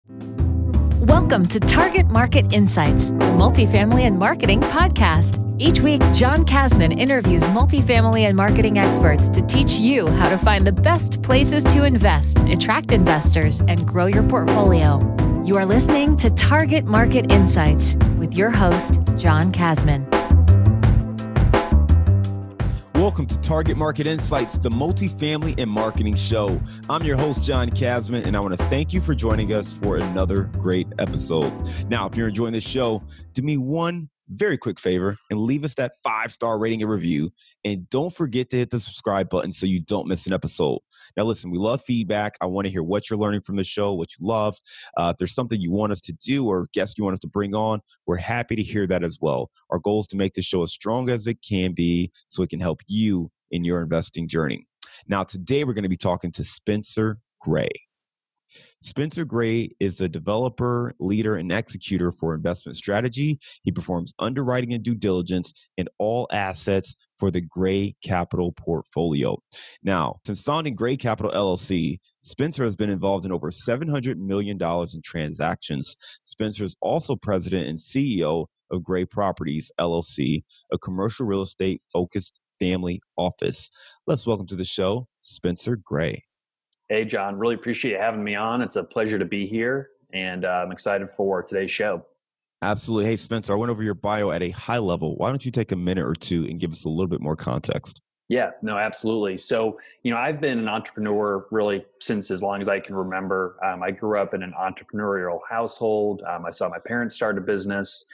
Welcome to Target Market Insights, the multifamily and marketing podcast. Each week, John Kasman interviews multifamily and marketing experts to teach you how to find the best places to invest, attract investors, and grow your portfolio. You are listening to Target Market Insights with your host, John Kasman. Welcome to Target Market Insights, the multifamily and marketing show. I'm your host, John Kasman, and I want to thank you for joining us for another great episode. Now, if you're enjoying this show, do me one very quick favor and leave us that 5-star rating and review. And don't forget to hit the subscribe button so you don't miss an episode. Now, listen, we love feedback. I want to hear what you're learning from the show, what you love. If there's something you want us to do or guests you want us to bring on, we're happy to hear that as well. Our goal is to make the show as strong as it can be so it can help you in your investing journey. Now, today we're going to be talking to Spencer Gray. Spencer Gray is a developer, leader, and executor for investment strategy. He performs underwriting and due diligence in all assets for the Gray Capital portfolio. Now, since founding Gray Capital LLC, Spencer has been involved in over $700 million in transactions. Spencer is also president and CEO of Gray Properties LLC, a commercial real estate focused family office. Let's welcome to the show, Spencer Gray. Hey, John, really appreciate you having me on. It's a pleasure to be here, and I'm excited for today's show. Absolutely. Hey, Spencer, I went over your bio at a high level. Why don't you take a minute or two and give us a little bit more context? Yeah, no, absolutely. So, I've been an entrepreneur really since as long as I can remember. I grew up in an entrepreneurial household. I saw my parents start a business,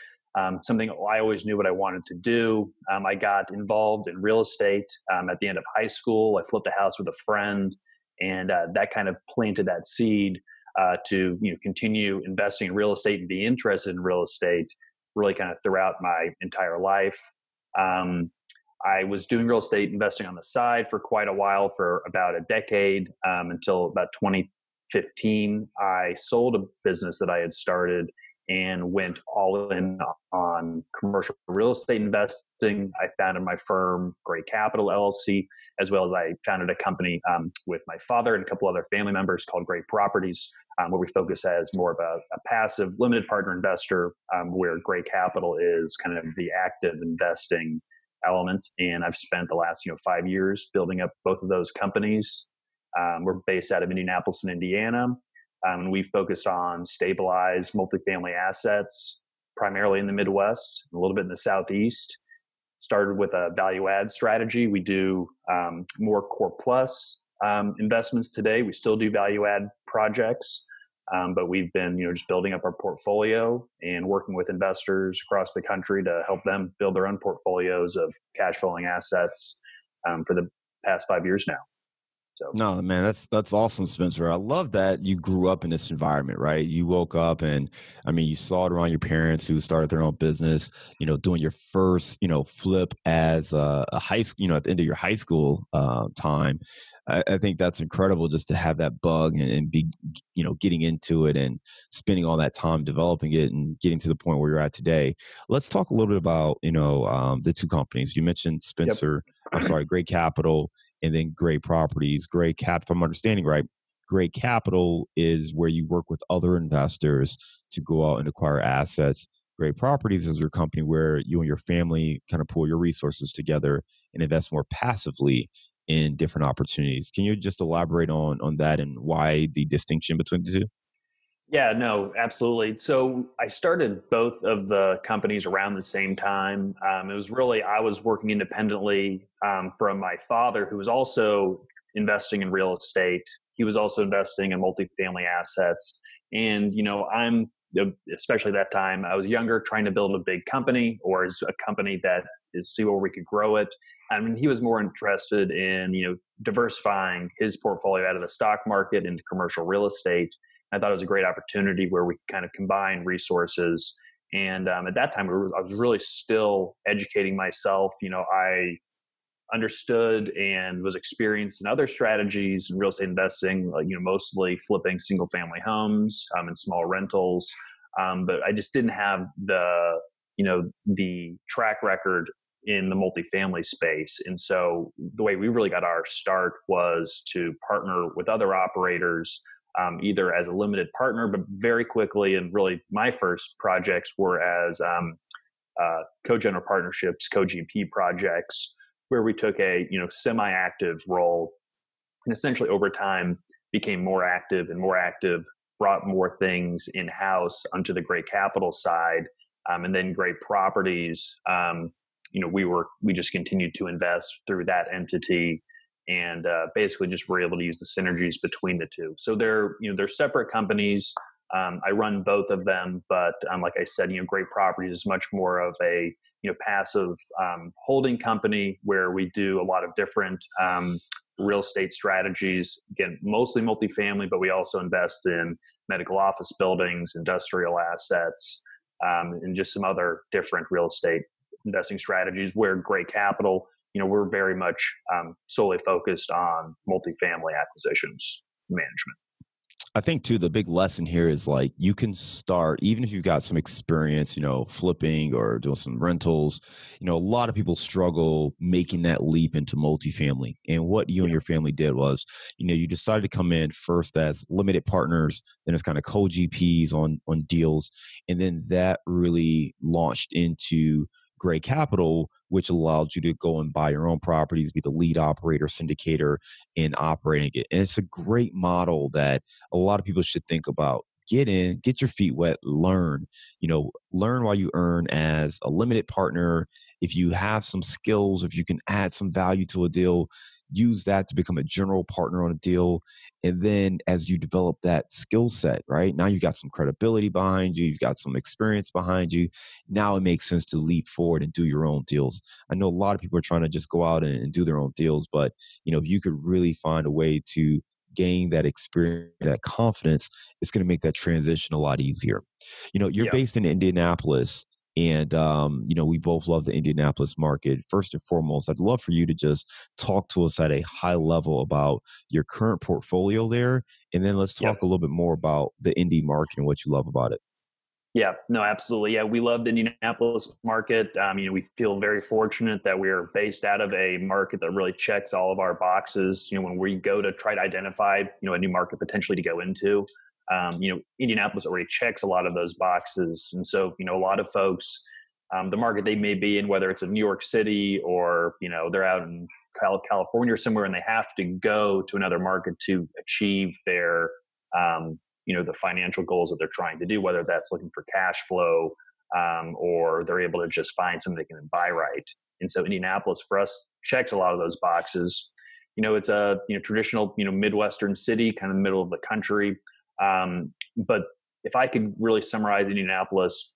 something I always knew what I wanted to do. I got involved in real estate at the end of high school. I flipped a house with a friend. And that kind of planted that seed to continue investing in real estate and be interested in real estate really kind of throughout my entire life. I was doing real estate investing on the side for quite a while, for about a decade, until about 2015. I sold a business that I had started and went all in on commercial real estate investing. I founded my firm, Gray Capital LLC, as well as I founded a company with my father and a couple other family members called Gray Properties, where we focus as more of a passive limited partner investor, where Gray Capital is kind of the active investing element. And I've spent the last 5 years building up both of those companies. We're based out of Indianapolis in Indiana. And we focused on stabilized multifamily assets, primarily in the Midwest, a little bit in the Southeast. Started with a value add strategy. We do more core plus investments today. We still do value add projects, but we've been just building up our portfolio and working with investors across the country to help them build their own portfolios of cash flowing assets for the past 5 years now. So. No, man, that's awesome, Spencer. I love that you grew up in this environment, right? You woke up and, you saw it around your parents who started their own business, doing your first, flip as a high school, at the end of your high school time. I think that's incredible just to have that bug and be, getting into it and spending all that time developing it and getting to the point where you're at today. Let's talk a little bit about, the two companies. You mentioned Spencer, Yep. Gray Capital, and then Gray Properties. Gray Cap, if I'm understanding right, Gray Capital is where you work with other investors to go out and acquire assets. Gray Properties is your company where you and your family kind of pull your resources together and invest more passively in different opportunities. Can you just elaborate on that and why the distinction between the two? Yeah, no, absolutely. So I started both of the companies around the same time. It was really, I was working independently from my father, who was also investing in real estate. He was also investing in multifamily assets. And, I'm, especially that time, I was younger, trying to build a big company or as a company that is see where we could grow it. He was more interested in, diversifying his portfolio out of the stock market into commercial real estate. I thought it was a great opportunity where we could kind of combine resources. And at that time, I was really still educating myself. I understood and was experienced in other strategies in real estate investing, mostly flipping single family homes and small rentals. But I just didn't have the track record in the multifamily space. And so the way we really got our start was to partner with other operators either as a limited partner, but very quickly. And really my first projects were as co-general partnerships, co-GP projects, where we took a semi-active role and essentially over time became more active and more active, brought more things in-house onto the Great Capital side, and then Great Properties. We just continued to invest through that entity, and basically just were able to use the synergies between the two. So they're separate companies. I run both of them, but like I said, Great Properties is much more of a passive holding company where we do a lot of different real estate strategies. Again, mostly multifamily, but we also invest in medical office buildings, industrial assets, and just some other different real estate investing strategies. Where Great Capital, we're very much solely focused on multifamily acquisitions management. I think too, the big lesson here is like, you can start, even if you've got some experience, flipping or doing some rentals. A lot of people struggle making that leap into multifamily. And what you and your family did was, you decided to come in first as limited partners, then as kind of co-GPs on deals. And then that really launched into Great Capital, which allowed you to go and buy your own properties, be the lead operator, syndicator, and operating it. And it's a great model that a lot of people should think about. Get in, get your feet wet, learn. Learn while you earn as a limited partner. If you have some skills, if you can add some value to a deal, use that to become a general partner on a deal. And then as you develop that skill set, right, now you got some credibility behind you, you've got some experience behind you. Now it makes sense to leap forward and do your own deals. I know a lot of people are trying to just go out and do their own deals, but if you could really find a way to gain that experience, that confidence, it's going to make that transition a lot easier. You're based in Indianapolis. And, we both love the Indianapolis market. First and foremost, I'd love for you to just talk to us at a high level about your current portfolio there. And then let's talk a little bit more about the Indy market and what you love about it. Yeah, no, absolutely. Yeah, we love the Indianapolis market. We feel very fortunate that we're based out of a market that really checks all of our boxes. When we go to try to identify, a new market potentially to go into, Indianapolis already checks a lot of those boxes. And so, a lot of folks, the market they may be in, whether it's in New York City or, they're out in California or somewhere, and they have to go to another market to achieve their, the financial goals that they're trying to do, whether that's looking for cash flow, or they're able to just find something they can buy right. And so Indianapolis for us checks a lot of those boxes. It's a, traditional, Midwestern city, kind of the middle of the country. But if I could really summarize Indianapolis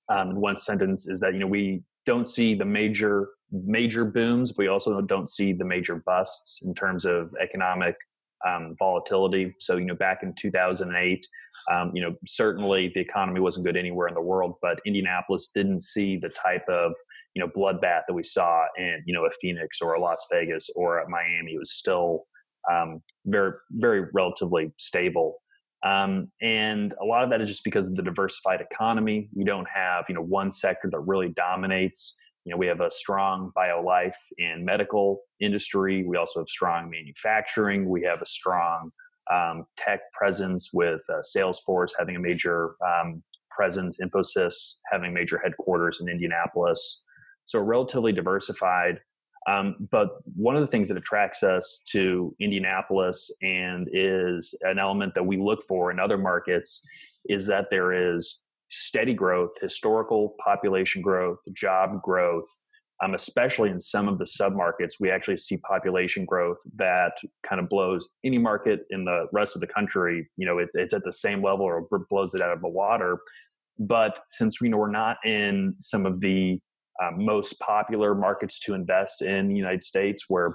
in one sentence, is that, we don't see the major booms, but we also don't see the major busts in terms of economic volatility. So, back in 2008, certainly the economy wasn't good anywhere in the world, but Indianapolis didn't see the type of, bloodbath that we saw in, a Phoenix or a Las Vegas or at Miami. It was still very, very relatively stable. And a lot of that is just because of the diversified economy. We don't have, one sector that really dominates. We have a strong bio-life and medical industry. We also have strong manufacturing. We have a strong tech presence with Salesforce having a major presence, Infosys having major headquarters in Indianapolis. So relatively diversified. But one of the things that attracts us to Indianapolis and is an element that we look for in other markets is that there is steady growth, historical population growth, job growth, especially in some of the submarkets. We actually see population growth that kind of blows any market in the rest of the country. It's at the same level or blows it out of the water. But since we're not in some of the most popular markets to invest in the United States, where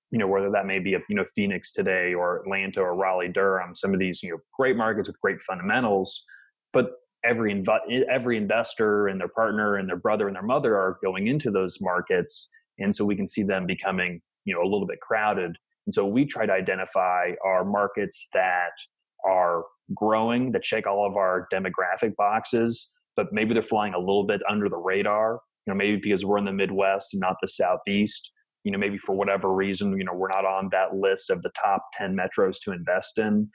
whether that may be Phoenix today or Atlanta or Raleigh-Durham, some of these great markets with great fundamentals, but every investor and their partner and their brother and their mother are going into those markets, and so we can see them becoming a little bit crowded. And so we try to identify our markets that are growing, that check all of our demographic boxes, but maybe they're flying a little bit under the radar. Maybe because we're in the Midwest and not the Southeast, maybe for whatever reason, we're not on that list of the top 10 metros to invest in.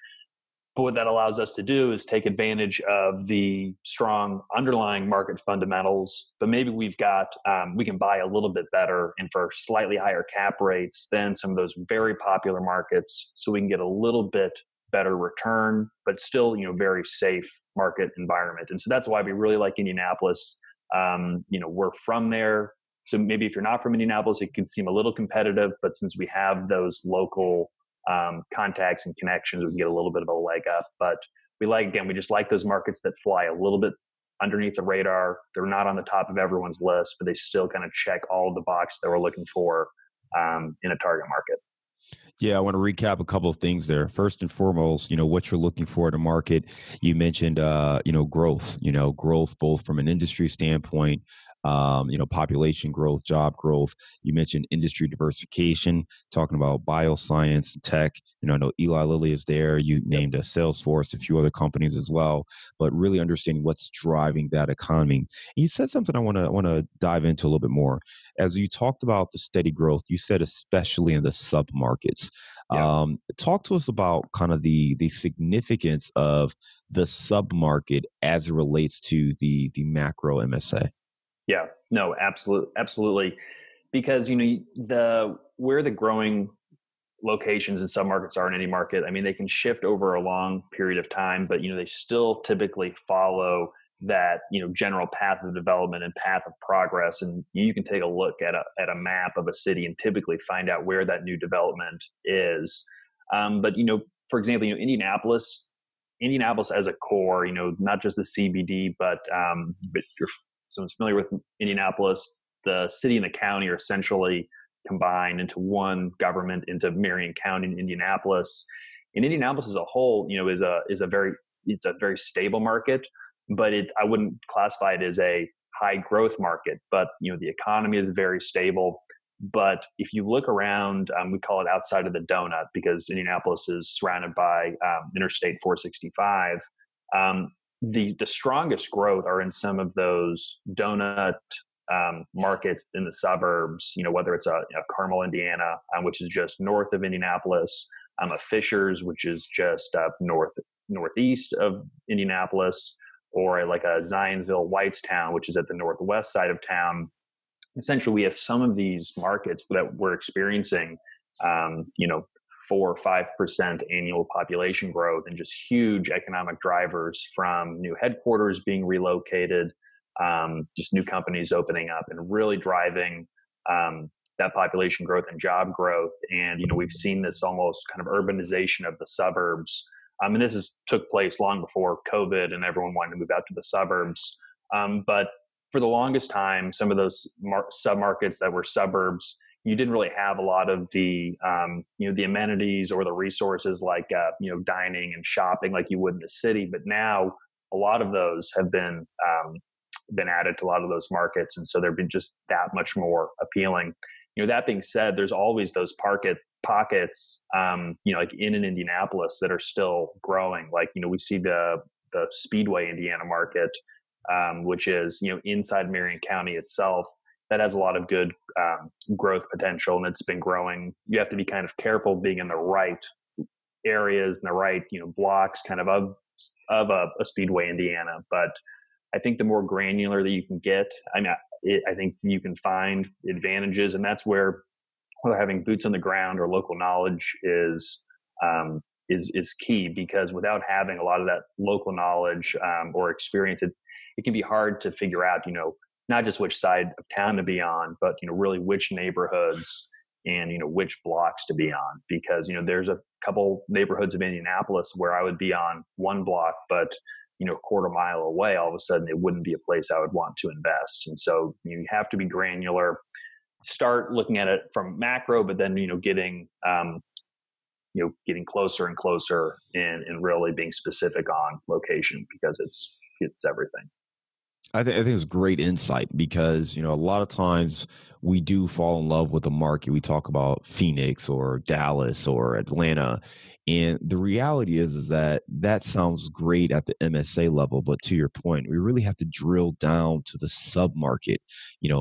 But what that allows us to do is take advantage of the strong underlying market fundamentals, but maybe we've got, we can buy a little bit better and for slightly higher cap rates than some of those very popular markets. So we can get a little bit better return, but still, very safe market environment. And so that's why we really like Indianapolis. We're from there. So maybe if you're not from Indianapolis, it could seem a little competitive, but since we have those local contacts and connections, we can get a little bit of a leg up. But we just like those markets that fly a little bit underneath the radar. They're not on the top of everyone's list, but they still kind of check all of the boxes that we're looking for in a target market. Yeah, I want to recap a couple of things there. First and foremost, what you're looking for in a market. You mentioned, growth, growth both from an industry standpoint, population growth, job growth. You mentioned industry diversification, talking about bioscience, tech. I know Eli Lilly is there. You named a Salesforce, a few other companies as well, but really understanding what's driving that economy. And you said something I want to dive into a little bit more. As you talked about the steady growth, you said especially in the sub-markets. Yeah. Talk to us about kind of the significance of the sub-market as it relates to the macro MSA. Yeah, no, absolutely. Because, where the growing locations and submarkets are in any market, I mean, they can shift over a long period of time, but, they still typically follow that, general path of development and path of progress. And you can take a look at a map of a city and typically find out where that new development is. But, for example, Indianapolis as a core, not just the CBD, but if someone's familiar with Indianapolis, the city and the county are essentially combined into one government, into Marion County in Indianapolis. And Indianapolis as a whole, is a very stable market, but I wouldn't classify it as a high growth market. But the economy is very stable. But if you look around, we call it outside of the donut because Indianapolis is surrounded by Interstate 465. The strongest growth are in some of those donut markets in the suburbs, whether it's a Carmel, Indiana, which is just north of Indianapolis, a Fishers, which is just northeast of Indianapolis, or like a Zionsville, Whitestown, which is at the northwest side of town. Essentially, we have some of these markets that we're experiencing, 4 or 5% annual population growth and just huge economic drivers from new headquarters being relocated, just new companies opening up and really driving that population growth and job growth. And, we've seen this almost kind of urbanization of the suburbs. And this took place long before COVID and everyone wanted to move out to the suburbs. But for the longest time, some of those submarkets that were suburbs, you didn't really have a lot of the, the amenities or the resources like, dining and shopping like you would in the city. But now a lot of those have been added to a lot of those markets. And so they've been just that much more appealing. That being said, there's always those pockets, like in Indianapolis that are still growing. Like, we see the Speedway, Indiana market, which is, inside Marion County itself, that has a lot of good growth potential, and it's been growing. You have to be kind of careful being in the right areas and the right, blocks kind of a Speedway, Indiana. But I think the more granular that you can get, I think you can find advantages, and that's where having boots on the ground or local knowledge is key. Because without having a lot of that local knowledge or experience, it can be hard to figure out, not just which side of town to be on, but, really which neighborhoods and, which blocks to be on. Because, there's a couple neighborhoods of Indianapolis where I would be on one block, but, a quarter mile away, all of a sudden it wouldn't be a place I would want to invest. And so you have to be granular, start looking at it from macro, but then, getting closer and closer and really being specific on location, because it's everything. I think it's great insight because, a lot of times we do fall in love with a market. We talk about Phoenix or Dallas or Atlanta. And the reality is that that sounds great at the MSA level. But to your point, we really have to drill down to the sub-market,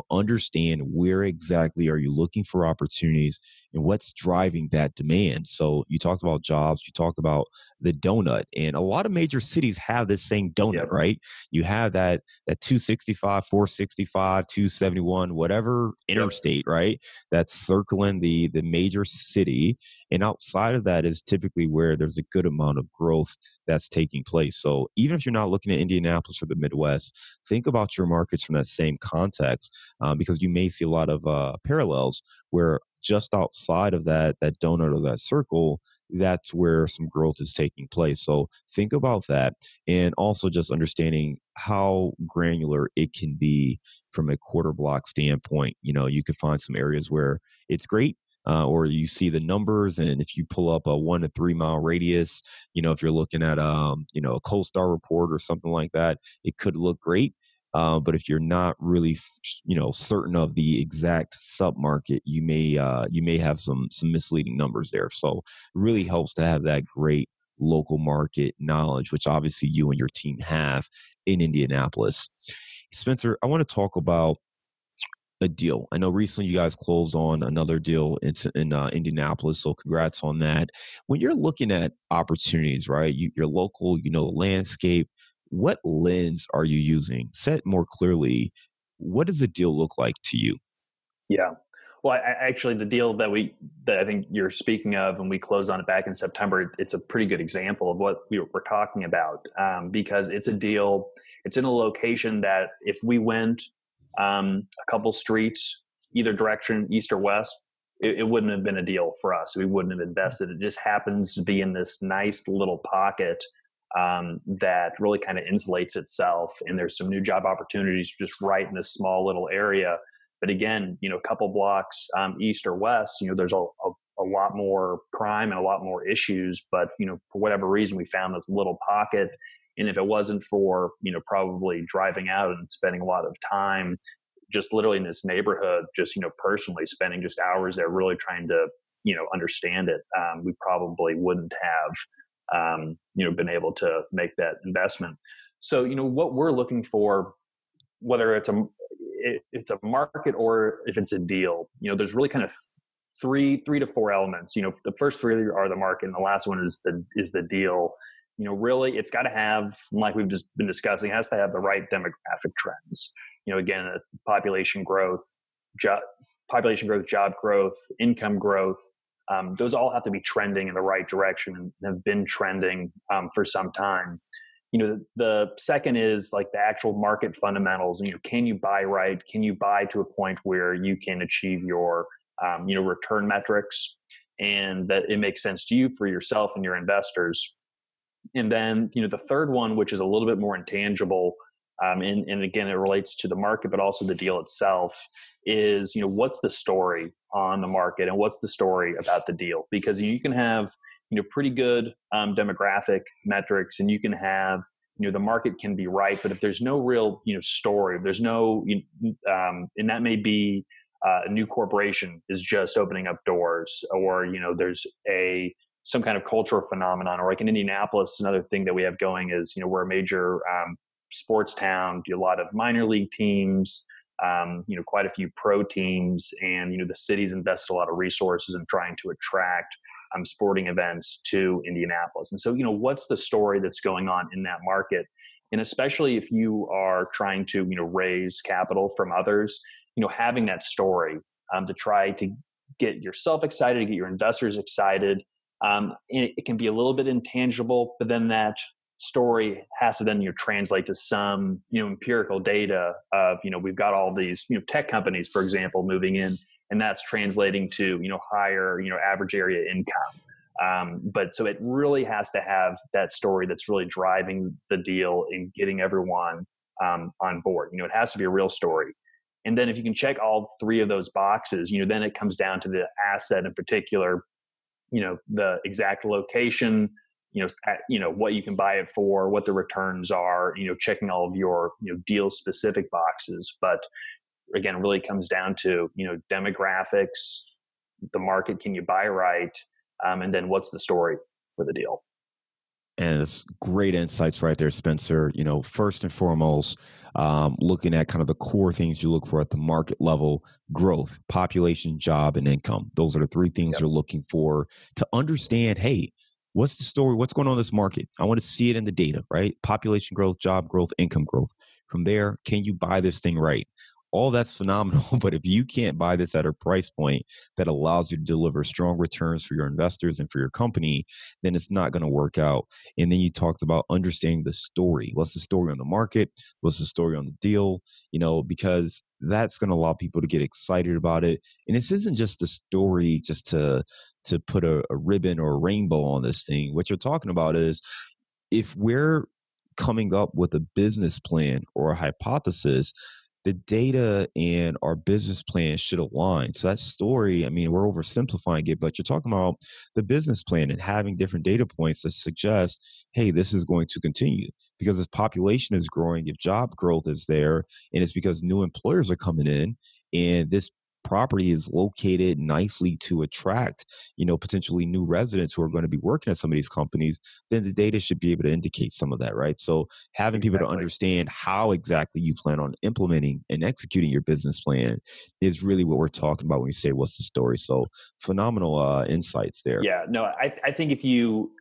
understand where exactly are you looking for opportunities and what's driving that demand. So you talked about jobs, you talked about the donut, and a lot of major cities have this same donut, Yep. right? You have that 265, 465, 271, whatever interstate, right? That's circling the major city. And outside of that is typically where there's a good amount of growth that's taking place. So even if you're not looking at Indianapolis or the Midwest, think about your markets from that same context, because you may see a lot of parallels where just outside of that donut or that circle, that's where some growth is taking place. So think about that, and also just understanding how granular it can be from a quarter block standpoint. You could find some areas where it's great, or you see the numbers, and if you pull up a 1 to 3 mile radius, if you're looking at a CoStar report or something like that, it could look great. But if you're not really, certain of the exact submarket, you may have some misleading numbers there. So it really helps to have that great local market knowledge, which obviously you and your team have in Indianapolis. Spencer, I want to talk about a deal. I know recently you guys closed on another deal in Indianapolis, so congrats on that. When you're looking at opportunities, right? You're local, the landscape. What lens are you using? Said more clearly, what does a deal look like to you? Yeah. Well, actually, the deal that I think you're speaking of, and we closed on it back in September, it's a pretty good example of what we're talking about, because it's a deal. It's in a location that if we went a couple streets, either direction, east or west, it wouldn't have been a deal for us. We wouldn't have invested. It just happens to be in this nice little pocket that really kind of insulates itself. And there's some new job opportunities just right in this small little area. But again, a couple blocks east or west, there's a lot more crime and a lot more issues. But, for whatever reason, we found this little pocket. And if it wasn't for, probably driving out and spending a lot of time just literally in this neighborhood, just, personally spending just hours there really trying to, understand it, we probably wouldn't have, been able to make that investment. So, what we're looking for, whether it's a market or if it's a deal, there's really kind of three to four elements. The first three are the market, and the last one is the deal. Really, it's got to have, like we've just been discussing, it has to have the right demographic trends. Again, it's population growth, job growth, income growth. Those all have to be trending in the right direction and have been trending for some time. The second is like the actual market fundamentals. Can you buy right? Can you buy to a point where you can achieve your, return metrics, and that it makes sense to you, for yourself and your investors? And then, the third one, which is a little bit more intangible, and again, it relates to the market, but also the deal itself, is, what's the story on the market and what's the story about the deal? Because you can have, pretty good demographic metrics, and you can have, the market can be right, but if there's no real, story, if there's no, and that may be a new corporation is just opening up doors, or, there's some kind of cultural phenomenon, or like in Indianapolis, another thing that we have going is, we're a major sports town, do a lot of minor league teams, quite a few pro teams, and, the city's invested a lot of resources in trying to attract sporting events to Indianapolis. And so, what's the story that's going on in that market? And especially if you are trying to, raise capital from others, having that story to try to get yourself excited, to get your investors excited. It can be a little bit intangible, but then that story has to then translate to some empirical data of we've got all these tech companies, for example, moving in, and that's translating to higher average area income. But so it really has to have that story that's really driving the deal and getting everyone on board. It has to be a real story. And then if you can check all three of those boxes, then it comes down to the asset in particular, the exact location, what you can buy it for, what the returns are, checking all of your, deal specific boxes. But again, really comes down to, demographics, the market, can you buy right? And then what's the story for the deal? And it's great insights right there, Spencer. First and foremost, looking at kind of the core things you look for at the market level: growth, population, job, and income. Those are the three things Yep. you're looking for to understand, hey, what's the story? What's going on in this market? I want to see it in the data, right? Population growth, job growth, income growth. From there, can you buy this thing right? All that's phenomenal. But if you can't buy this at a price point that allows you to deliver strong returns for your investors and for your company, then it's not going to work out. And then you talked about understanding the story. What's the story on the market? What's the story on the deal? Because that's going to allow people to get excited about it. And this isn't just a story just to put a ribbon or a rainbow on this thing. What you're talking about is, if we're coming up with a business plan or a hypothesis, the data and our business plan should align. So that story, I mean, we're oversimplifying it, but you're talking about the business plan and having different data points that suggest, hey, this is going to continue. Because if population is growing, if job growth is there, and it's because new employers are coming in, and this property is located nicely to attract, potentially new residents who are going to be working at some of these companies, then the data should be able to indicate some of that, right? So having people to understand how exactly you plan on implementing and executing your business plan is really what we're talking about when we say what's the story. So phenomenal insights there. Yeah, no, I think if you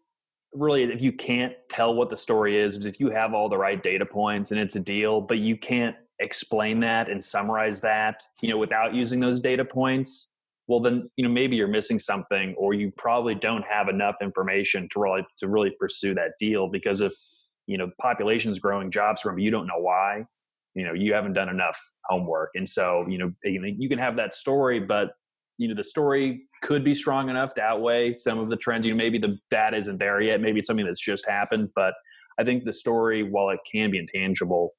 can't tell what the story is, if you have all the right data points and it's a deal, but you can't explain that and summarize that, without using those data points, well then, maybe you're missing something, or you probably don't have enough information to really pursue that deal. Because if, population is growing, jobs from, you don't know why, you haven't done enough homework. And so, you can have that story, but the story could be strong enough to outweigh some of the trends. Maybe the data isn't there yet. Maybe it's something that's just happened. But I think the story, while it can be intangible,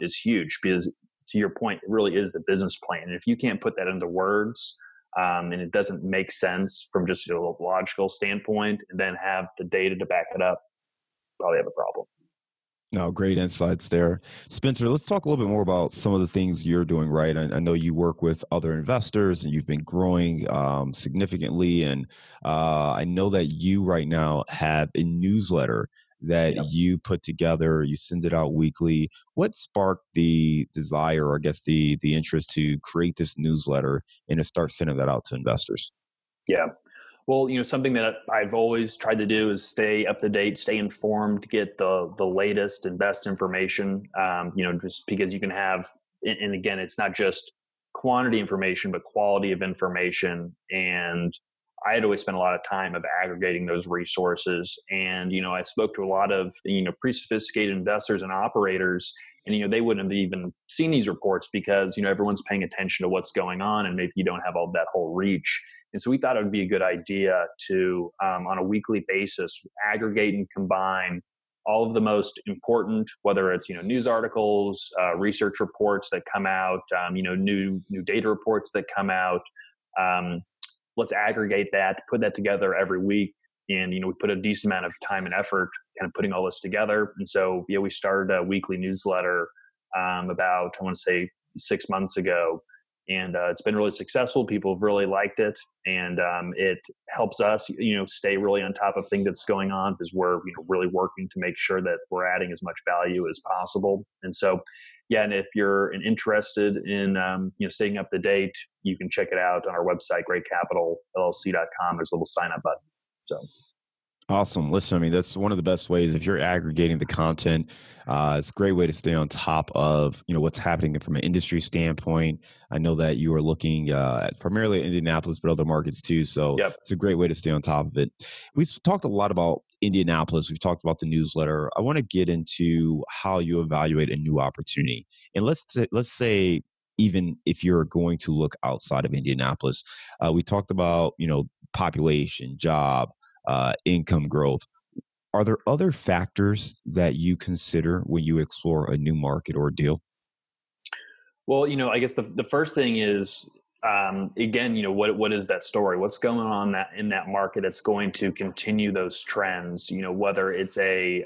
is huge, because to your point, it really is the business plan. And if you can't put that into words, and it doesn't make sense from just a logical standpoint, and then have the data to back it up, probably have a problem. No, great insights there. Spencer, let's talk a little bit more about some of the things you're doing, right? I know you work with other investors and you've been growing significantly. And I know that you right now have a newsletter that you put together. You send it out weekly. What sparked the desire, or I guess the interest to create this newsletter and to start sending that out to investors? Yeah. Well, something that I've always tried to do is stay up to date, stay informed, get the latest and best information. Just because you can have, and again, it's not just quantity information, but quality of information. And I had always spent a lot of time of aggregating those resources. And, I spoke to a lot of, pretty sophisticated investors and operators, and, they wouldn't have even seen these reports because, everyone's paying attention to what's going on, and maybe you don't have all that whole reach. And so we thought it would be a good idea to, on a weekly basis, aggregate and combine all of the most important, whether it's, news articles, research reports that come out, new data reports that come out. Let's aggregate that, put that together every week. And, we put a decent amount of time and effort kind of putting all this together. And so, we started a weekly newsletter about, I want to say 6 months ago. And it's been really successful. People have really liked it. And it helps us, stay really on top of things that's going on, because we're, really working to make sure that we're adding as much value as possible. And so, yeah, and if you're interested in, staying up to date, you can check it out on our website, greatcapitalllc.com. There's a little sign up button. So. Awesome. Listen, I mean, that's one of the best ways. If you're aggregating the content, it's a great way to stay on top of, what's happening from an industry standpoint. I know that you are looking at primarily Indianapolis, but other markets too. So It's a great way to stay on top of it. We've talked a lot about Indianapolis. We've talked about the newsletter. I want to get into how you evaluate a new opportunity. And let's say, even if you're going to look outside of Indianapolis, we talked about, population, job, income growth. Are there other factors that you consider when you explore a new market or deal? Well, I guess the first thing is, again, what is that story? What's going on in that market that's going to continue those trends? Whether it's a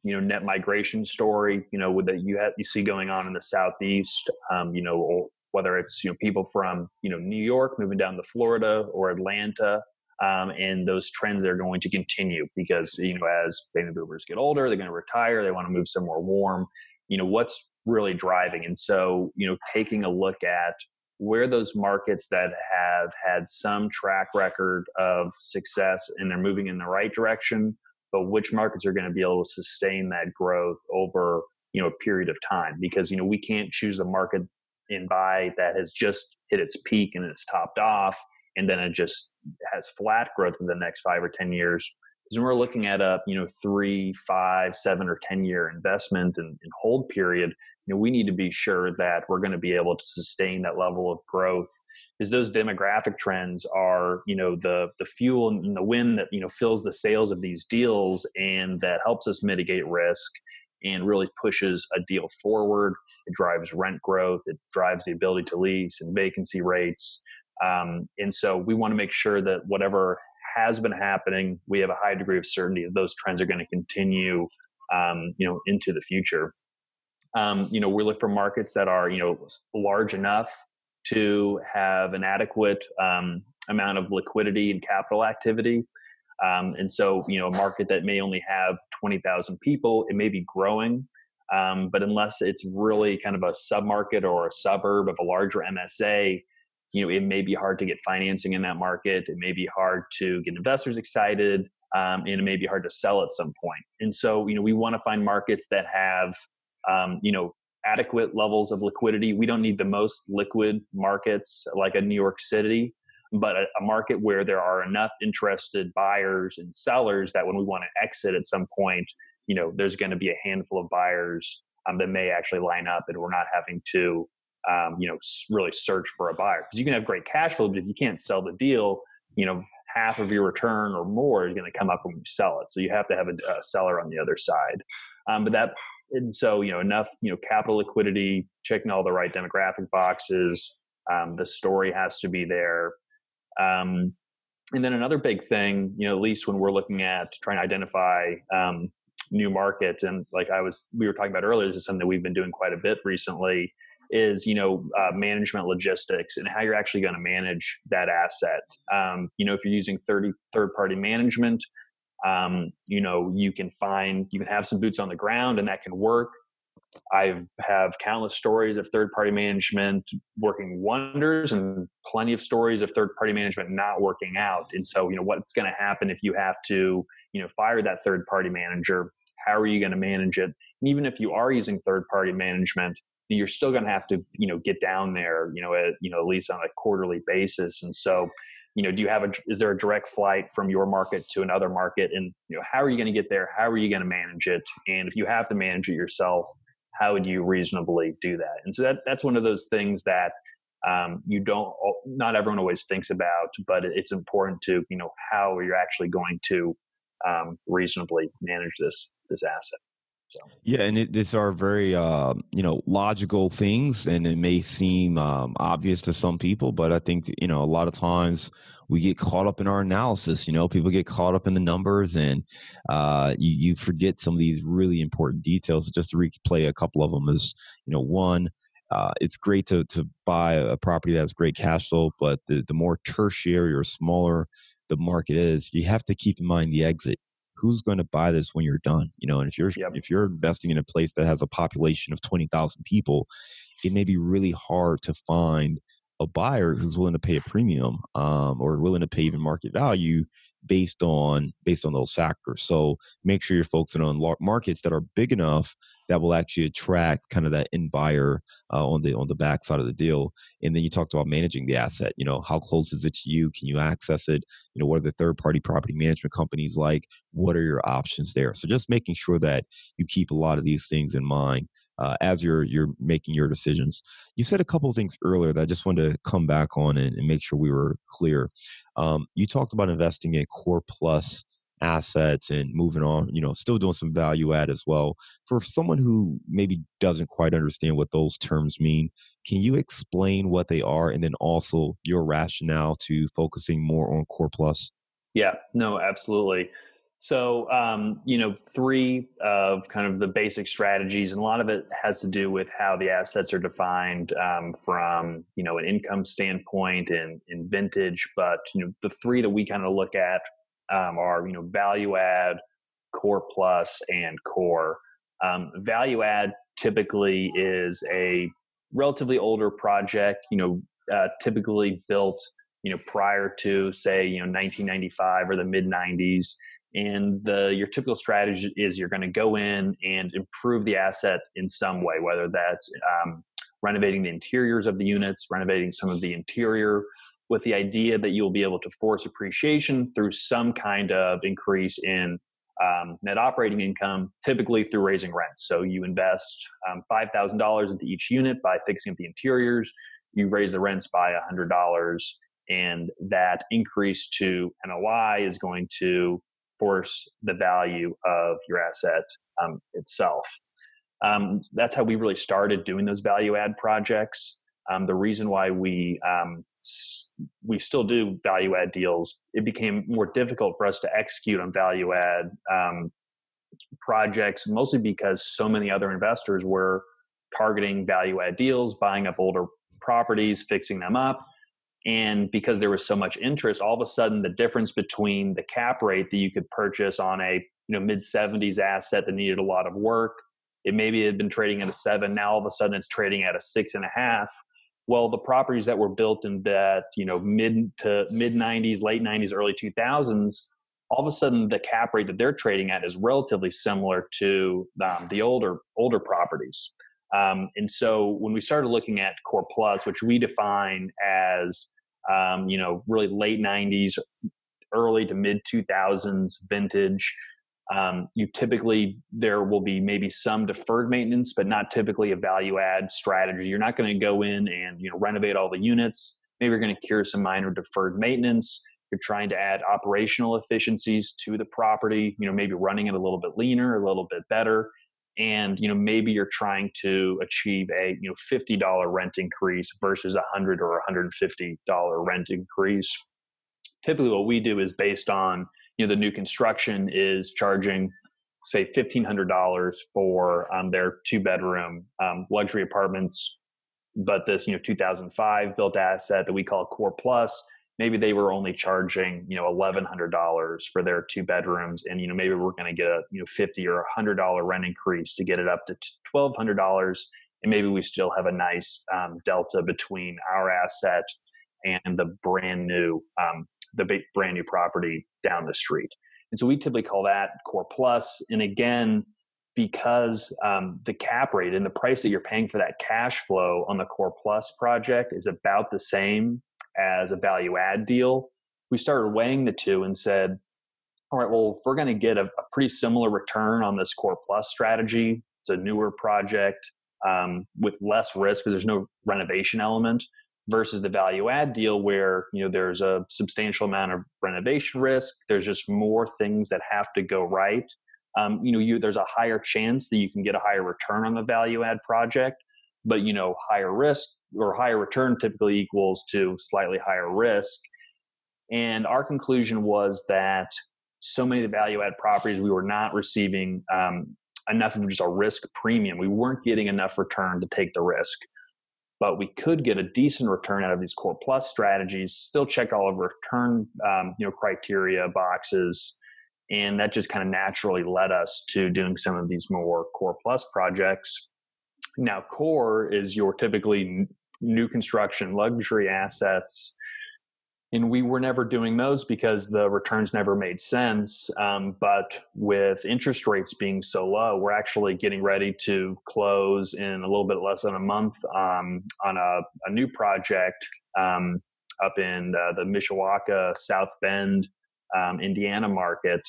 net migration story, that you see going on in the Southeast, or whether it's, people from, New York moving down to Florida or Atlanta. And those trends are going to continue because, as baby boomers get older, they're going to retire. They want to move somewhere warm. What's really driving? And so, taking a look at where those markets that have had some track record of success and they're moving in the right direction, but which markets are going to be able to sustain that growth over, a period of time, because, we can't choose a market and buy that has just hit its peak and it's topped off, and then it just has flat growth in the next 5 or 10 years. Because when we're looking at a, 3, 5, 7, or 10 year investment and hold period, we need to be sure that we're going to be able to sustain that level of growth, because those demographic trends are, the fuel and the wind that, fills the sails of these deals, and that helps us mitigate risk and really pushes a deal forward. It drives rent growth. It drives the ability to lease and vacancy rates. And so we want to make sure that whatever has been happening, we have a high degree of certainty that those trends are going to continue, into the future. We look for markets that are, large enough to have an adequate amount of liquidity and capital activity. And so, a market that may only have 20,000 people, it may be growing. But unless it's really kind of a submarket or a suburb of a larger MSA, it may be hard to get financing in that market. It may be hard to get investors excited, and it may be hard to sell at some point. And so, we want to find markets that have, adequate levels of liquidity. We don't need the most liquid markets like a New York City, but a market where there are enough interested buyers and sellers that when we want to exit at some point, there's going to be a handful of buyers that may actually line up, and we're not having to, really search for a buyer. Because you can have great cash flow, but if you can't sell the deal, half of your return or more is going to come up when you sell it. So you have to have a seller on the other side. And so, enough, capital liquidity, checking all the right demographic boxes. The story has to be there. And then another big thing, at least when we're looking at trying to identify new markets, and we were talking about earlier, this is something that we've been doing quite a bit recently, is, management logistics and how you're actually going to manage that asset. If you're using third-party management, you can have some boots on the ground, and that can work. I have countless stories of third-party management working wonders, and plenty of stories of third-party management not working out. And so, what's going to happen if you have to, fire that third-party manager? How are you going to manage it? And even if you are using third-party management, you're still going to have to, get down there, at least on a quarterly basis. And so, is there a direct flight from your market to another market? And, how are you going to get there? How are you going to manage it? And if you have to manage it yourself, how would you reasonably do that? And so that's one of those things that not everyone always thinks about, but it's important to, how you're actually going to reasonably manage this asset. So. Yeah, and these are very, logical things, and it may seem obvious to some people, but I think, a lot of times we get caught up in our analysis. People get caught up in the numbers, and you forget some of these really important details. Just to replay a couple of them is, one, it's great to buy a property that has great cash flow, but the more tertiary or smaller the market is, you have to keep in mind the exit. Who's going to buy this when you're done? And if you're investing in a place that has a population of 20,000 people, it may be really hard to find a buyer who's willing to pay a premium, or willing to pay even market value based on those factors. So make sure you're focusing on markets that are big enough that will actually attract kind of that end buyer on the back side of the deal. And then you talked about managing the asset. How close is it to you? Can you access it? What are the third-party property management companies like? What are your options there? So just making sure that you keep a lot of these things in mind as you're making your decisions. You said a couple of things earlier that I just wanted to come back on and make sure we were clear. You talked about investing in core plus assets and moving on, still doing some value add as well. For someone who maybe doesn't quite understand what those terms mean, can you explain what they are, and then also your rationale to focusing more on core plus? Yeah, no, absolutely. So, three of kind of the basic strategies, and a lot of it has to do with how the assets are defined from, an income standpoint and in vintage. But, the three that we kind of look at are, value add, core plus, and core. Value add typically is a relatively older project, typically built, prior to say, 1995 or the mid 90s. And your typical strategy is you're going to go in and improve the asset in some way, whether that's renovating the interiors of the units, renovating some of the interior, with the idea that you'll be able to force appreciation through some kind of increase in net operating income, typically through raising rents. So you invest $5,000 into each unit by fixing up the interiors. You raise the rents by $100, and that increase to NOI is going to force the value of your asset itself. That's how we really started doing those value add projects. The reason why we still do value add deals, it became more difficult for us to execute on value add projects, mostly because so many other investors were targeting value add deals, buying up older properties, fixing them up. And because there was so much interest, all of a sudden the difference between the cap rate that you could purchase on a mid 70s asset that needed a lot of work, it maybe had been trading at a 7. Now all of a sudden it's trading at a 6.5. Well, the properties that were built in that mid 90s, late 90s, early 2000s, all of a sudden the cap rate that they're trading at is relatively similar to the older properties. And so when we started looking at core plus, which we define as really late 90s, early to mid 2000s vintage, there will be maybe some deferred maintenance, but not typically a value add strategy. You're not going to go in and renovate all the units. Maybe you're going to cure some minor deferred maintenance. You're trying to add operational efficiencies to the property, maybe running it a little bit leaner, a little bit better. And, maybe you're trying to achieve a, $50 rent increase versus $100 or $150 rent increase. Typically what we do is based on, the new construction is charging, say, $1,500 for their 2-bedroom luxury apartments. But this, 2005 built asset that we call core plus, maybe they were only charging, $1,100 for their 2 bedrooms. And, maybe we're going to get a, $50 or $100 rent increase to get it up to $1,200. And maybe we still have a nice delta between our asset and the brand new property down the street. And so we typically call that core plus. And again, because the cap rate and the price that you're paying for that cash flow on the core plus project is about the same as a value add deal, we started weighing the two and said, all right, well, if we're going to get a pretty similar return on this core plus strategy, it's a newer project with less risk because there's no renovation element, versus the value add deal where, there's a substantial amount of renovation risk. There's just more things that have to go right. There's a higher chance that you can get a higher return on the value add project, but, higher risk or higher return typically equals to slightly higher risk. And our conclusion was that so many of the value add properties, we were not receiving enough of just a risk premium. We weren't getting enough return to take the risk. But we could get a decent return out of these core plus strategies, still check all of return criteria boxes. And that just kind of naturally led us to doing some of these more core plus projects. Now, core is your typically new construction luxury assets. And we were never doing those because the returns never made sense. But with interest rates being so low, we're actually getting ready to close in a little bit less than a month on a new project up in the Mishawaka, South Bend, Indiana market.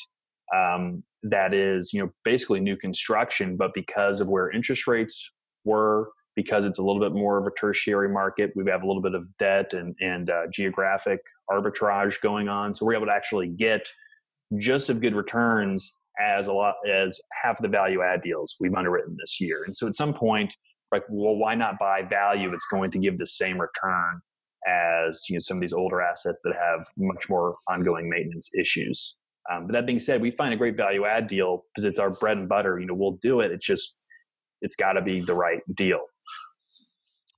That is, basically new construction, but because of where interest rates were, because it's a little bit more of a tertiary market, we have a little bit of debt and geographic arbitrage going on. So we're able to actually get just as good returns as half the value add deals we've underwritten this year. And so at some point, like, well, why not buy value? It's going to give the same return as some of these older assets that have much more ongoing maintenance issues. But that being said, we find a great value add deal because it's our bread and butter. We'll do it. It's got to be the right deal.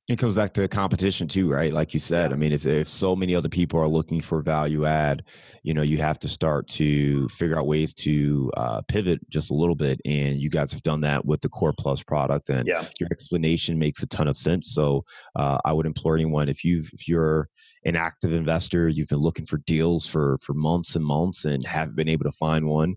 It comes back to competition too, right? Like you said, I mean, if so many other people are looking for value add, you have to start to figure out ways to pivot just a little bit. And you guys have done that with the Core Plus product, and your explanation makes a ton of sense. So I would implore anyone, if you're an active investor, you've been looking for deals for months and months and haven't been able to find one,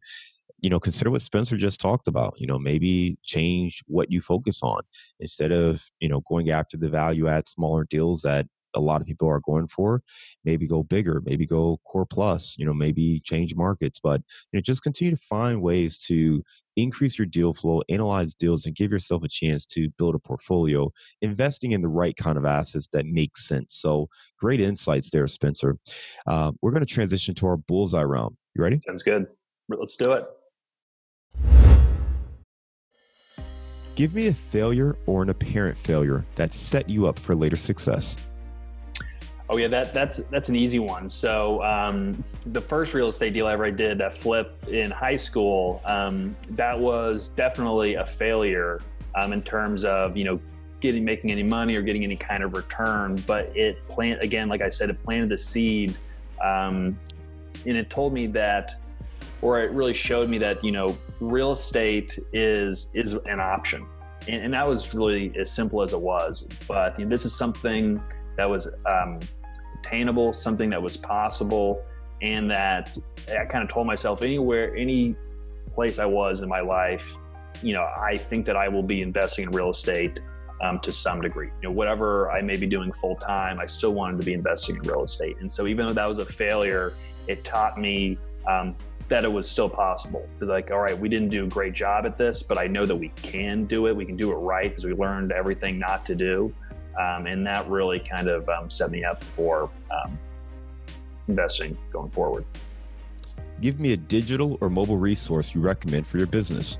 consider what Spencer just talked about. Maybe change what you focus on instead of, going after the value add smaller deals that a lot of people are going for. Maybe go bigger, maybe go Core Plus, maybe change markets, but just continue to find ways to increase your deal flow, analyze deals, and give yourself a chance to build a portfolio, investing in the right kind of assets that make sense. So great insights there, Spencer. We're going to transition to our bullseye round. You ready? Sounds good. Let's do it. Give me a failure or an apparent failure that set you up for later success. Oh yeah, that's an easy one. So the first real estate deal I ever did, that flip in high school, that was definitely a failure in terms of making any money or getting any kind of return. But it like I said, it planted the seed, and it told me that, or it really showed me that, real estate is an option. And that was really as simple as it was. But this is something that was attainable, something that was possible, and that I kind of told myself, any place I was in my life, I think that I will be investing in real estate to some degree. Whatever I may be doing full time, I still wanted to be investing in real estate. And so even though that was a failure, it taught me that it was still possible. It's like, all right, we didn't do a great job at this, but I know that we can do it. We can do it right because we learned everything not to do. And that really kind of set me up for investing going forward. Give me a digital or mobile resource you recommend for your business.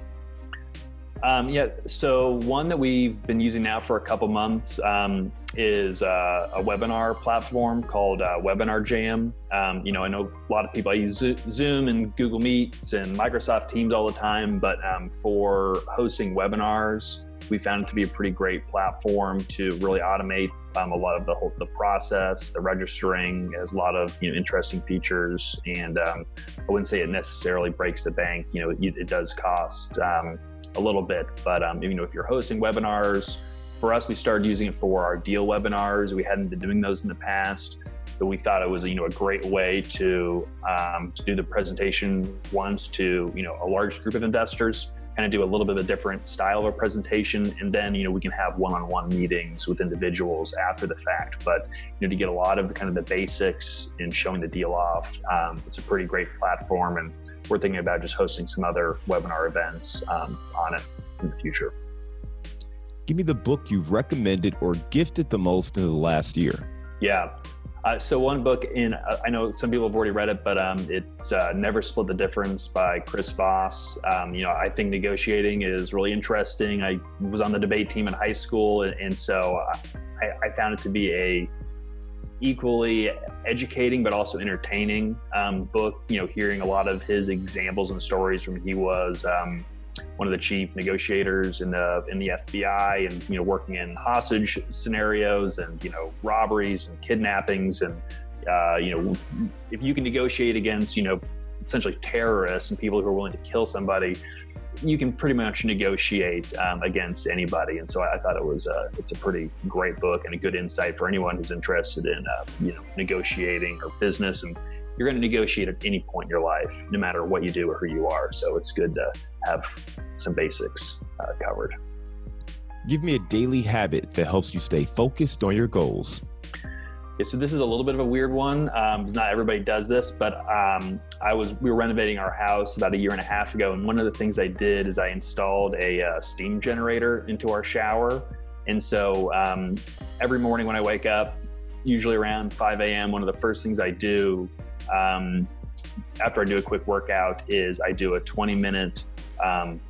So one that we've been using now for a couple months is a webinar platform called Webinar Jam. I know a lot of people, I use Zoom and Google Meets and Microsoft Teams all the time, but for hosting webinars, we found it to be a pretty great platform to really automate a lot of the process. The registering has a lot of interesting features, and I wouldn't say it necessarily breaks the bank. It does cost a little bit, but if you're hosting webinars, for us, we started using it for our deal webinars. We hadn't been doing those in the past, but we thought it was a great way to do the presentation once to a large group of investors, kind of do a little bit of a different style of a presentation, and then we can have one-on-one meetings with individuals after the fact. But to get a lot of the basics in showing the deal off, it's a pretty great platform, and we're thinking about just hosting some other webinar events on it in the future. Give me the book you've recommended or gifted the most in the last year. Yeah. So one book I know some people have already read it, but it's Never Split the Difference by Chris Voss. I think negotiating is really interesting. I was on the debate team in high school, and so I found it to be a equally educating but also entertaining book. Hearing a lot of his examples and stories from he was one of the chief negotiators in the FBI, and working in hostage scenarios and robberies and kidnappings, and if you can negotiate against essentially terrorists and people who are willing to kill somebody, you can pretty much negotiate against anybody. And so I thought it's a pretty great book and a good insight for anyone who's interested in negotiating or business. And you're going to negotiate at any point in your life, no matter what you do or who you are. So it's good to have some basics covered. Give me a daily habit that helps you stay focused on your goals. Yeah, so this is a little bit of a weird one. Not everybody does this, but we were renovating our house about 1.5 years ago, and one of the things I did is I installed a steam generator into our shower. And so every morning when I wake up, usually around 5 a.m., one of the first things I do after I do a quick workout is I do a 20-minute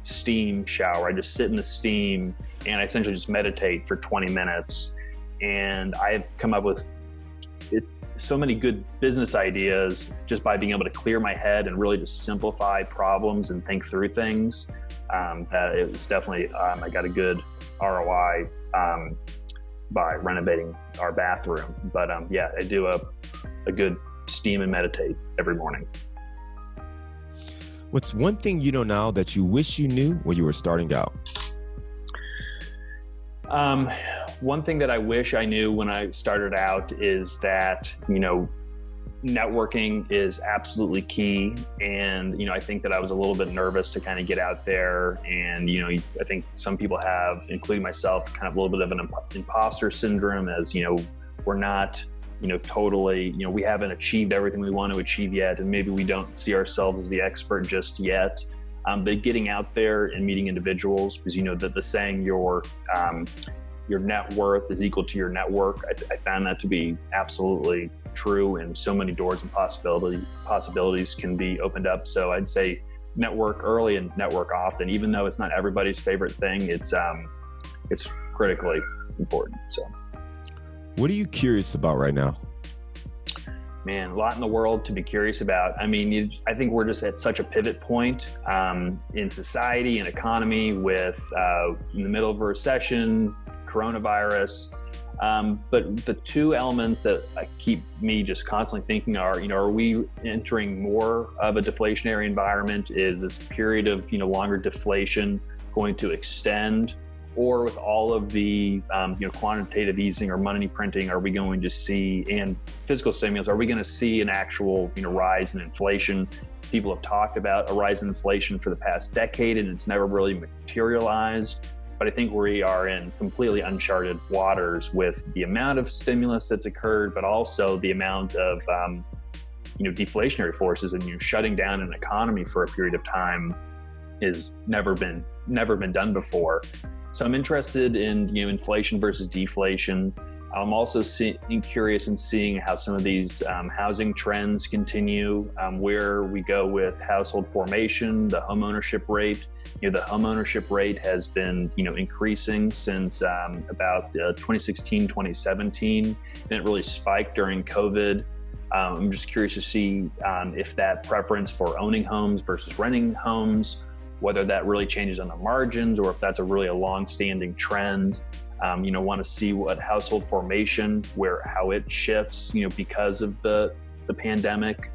steam shower. I just sit in the steam and I essentially just meditate for 20 minutes. And I've come up with so many good business ideas just by being able to clear my head and really just simplify problems and think through things. That it was definitely, I got a good ROI by renovating our bathroom. But yeah, I do a good steam and meditate every morning. What's one thing you know now that you wish you knew when you were starting out? One thing that I wish I knew when I started out is that, networking is absolutely key. And, I think that I was a little bit nervous to kind of get out there. And, I think some people have, including myself, kind of a little bit of an imposter syndrome as, we're not, totally, we haven't achieved everything we want to achieve yet. And maybe we don't see ourselves as the expert just yet. But getting out there and meeting individuals, because that the saying your net worth is equal to your network, I found that to be absolutely true, and so many doors and possibilities can be opened up. So I'd say network early and network often, even though it's not everybody's favorite thing. It's critically important. So, what are you curious about right now? Man, a lot in the world to be curious about. I mean, I think we're just at such a pivot point in society and economy with in the middle of a recession, coronavirus. But the two elements that keep me just constantly thinking are we entering more of a deflationary environment? Is this period of, longer deflation going to extend? Or with all of the quantitative easing or money printing, are we going to see, and fiscal stimulus, are we going to see an actual rise in inflation? People have talked about a rise in inflation for the past decade, and it's never really materialized. But I think we are in completely uncharted waters with the amount of stimulus that's occurred, but also the amount of deflationary forces, and shutting down an economy for a period of time is never been done before. So I'm interested in inflation versus deflation. I'm also curious in seeing how some of these housing trends continue, where we go with household formation, the home ownership rate. The home ownership rate has been increasing since about 2016, 2017, and it really spiked during COVID. I'm just curious to see if that preference for owning homes versus renting homes, whether that really changes on the margins or if that's a long-standing trend. Want to see what household formation, how it shifts, because of the pandemic.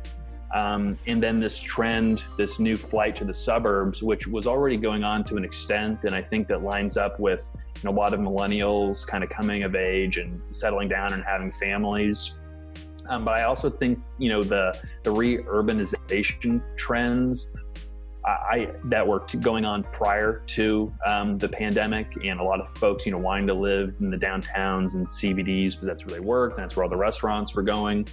And then this trend, this new flight to the suburbs, which was already going on to an extent. And I think that lines up with a lot of millennials kind of coming of age and settling down and having families. But I also think, the re-urbanization trends that were going on prior to the pandemic, and a lot of folks, wanting to live in the downtowns and CBDs because that's where they work and that's where all the restaurants were going.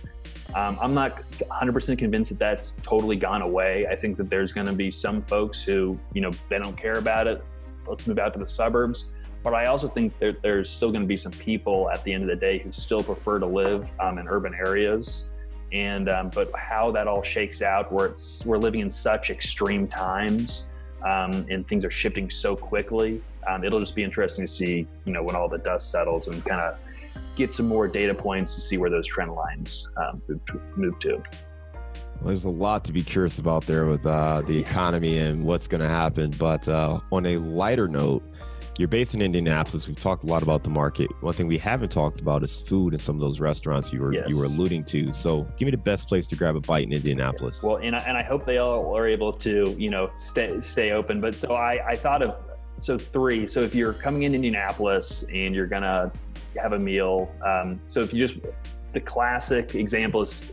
I'm not 100% convinced that that's totally gone away. I think that there's going to be some folks who, they don't care about it. Let's move out to the suburbs. But I also think that there's still going to be some people at the end of the day who still prefer to live in urban areas. And but how that all shakes out, where we're living in such extreme times and things are shifting so quickly, it'll just be interesting to see, when all the dust settles and kind of get some more data points to see where those trend lines move to. Well, there's a lot to be curious about there with the economy and what's going to happen. But on a lighter note, you're based in Indianapolis. We've talked a lot about the market. One thing we haven't talked about is food and some of those restaurants you were alluding to. So give me the best place to grab a bite in Indianapolis. Well, and I hope they all are able to, stay open. But so I thought of, three. So if you're coming in Indianapolis and you're going to have a meal. So if you the classic example is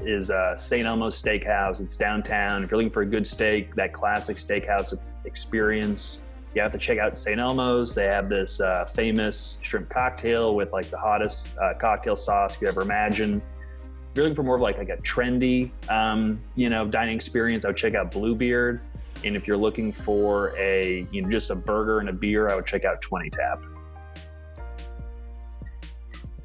St. Elmo's Steakhouse. It's downtown. If you're looking for a good steak, that classic steakhouse experience, you have to check out St. Elmo's. They have this famous shrimp cocktail with the hottest cocktail sauce you could ever imagine. If you're looking for more of a trendy, dining experience, I would check out Bluebeard. And if you're looking for just a burger and a beer, I would check out 20 Tap.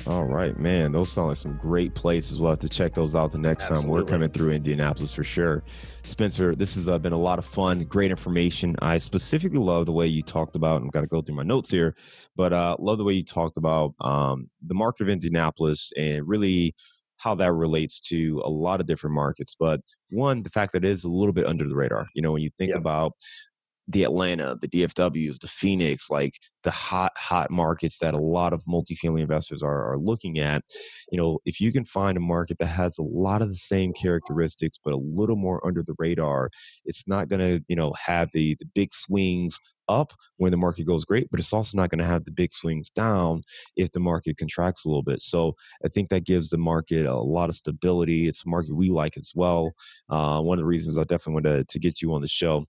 All right, man. Those sound like some great places. We'll have to check those out the next time we're coming through Indianapolis for sure. Spencer, this has been a lot of fun, great information. I specifically love the way you talked about, and I've got to go through my notes here, but love the way you talked about the market of Indianapolis and really how that relates to a lot of different markets. But one, the fact that it is a little bit under the radar. When you think Yep. about the Atlanta, the DFWs, the Phoenix, like the hot markets that a lot of multifamily investors are looking at. If you can find a market that has a lot of the same characteristics, but a little more under the radar, it's not going to, have the big swings up when the market goes great, but it's also not going to have the big swings down if the market contracts a little bit. So I think that gives the market a lot of stability. It's a market we like as well. One of the reasons I definitely wanted to get you on the show.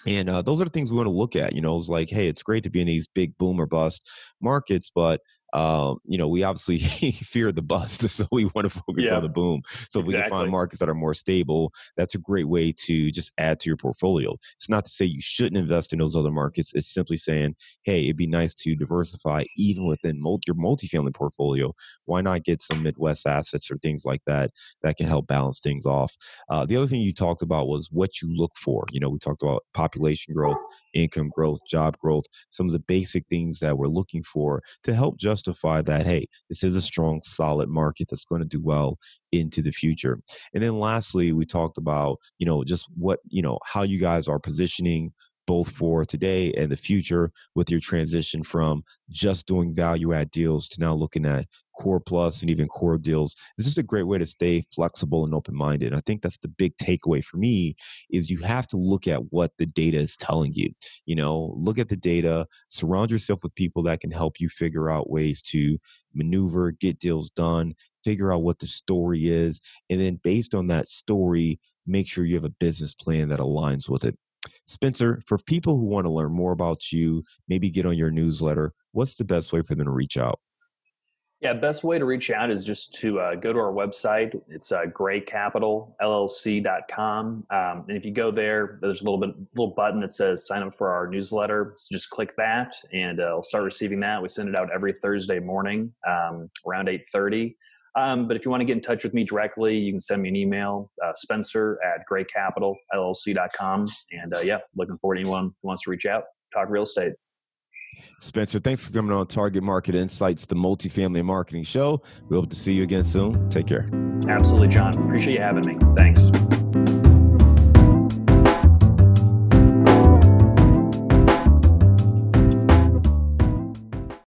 And those are the things we want to look at. It's like, hey, it's great to be in these big boom or bust markets, but we obviously fear the bust, so we want to focus on the boom. So if we can find markets that are more stable, that's a great way to just add to your portfolio. It's not to say you shouldn't invest in those other markets. It's simply saying, hey, it'd be nice to diversify even within your multifamily portfolio. Why not get some Midwest assets or things like that can help balance things off? The other thing you talked about was what you look for. We talked about population growth, income growth, job growth, some of the basic things that we're looking for to help justify that, hey, this is a strong, solid market that's going to do well into the future. And then lastly, we talked about, just what, how you guys are positioning both for today and the future with your transition from just doing value add deals to now looking at core plus and even core deals. It's just a great way to stay flexible and open-minded. I think that's the big takeaway for me is you have to look at what the data is telling you. Look at the data, surround yourself with people that can help you figure out ways to maneuver, get deals done, figure out what the story is. And then based on that story, make sure you have a business plan that aligns with it. Spencer, for people who want to learn more about you, maybe get on your newsletter, what's the best way for them to reach out? Yeah, best way to reach out is just to go to our website. It's graycapitalllc.com. And if you go there, there's a little button that says sign up for our newsletter. So just click that and I'll start receiving that. We send it out every Thursday morning around 8:30. But if you want to get in touch with me directly, you can send me an email, spencer@graycapitalllc.com. And looking forward to anyone who wants to reach out, talk real estate. Spencer, thanks for coming on Target Market Insights, the Multifamily Marketing Show. We hope to see you again soon. Take care. Absolutely, John. Appreciate you having me. Thanks.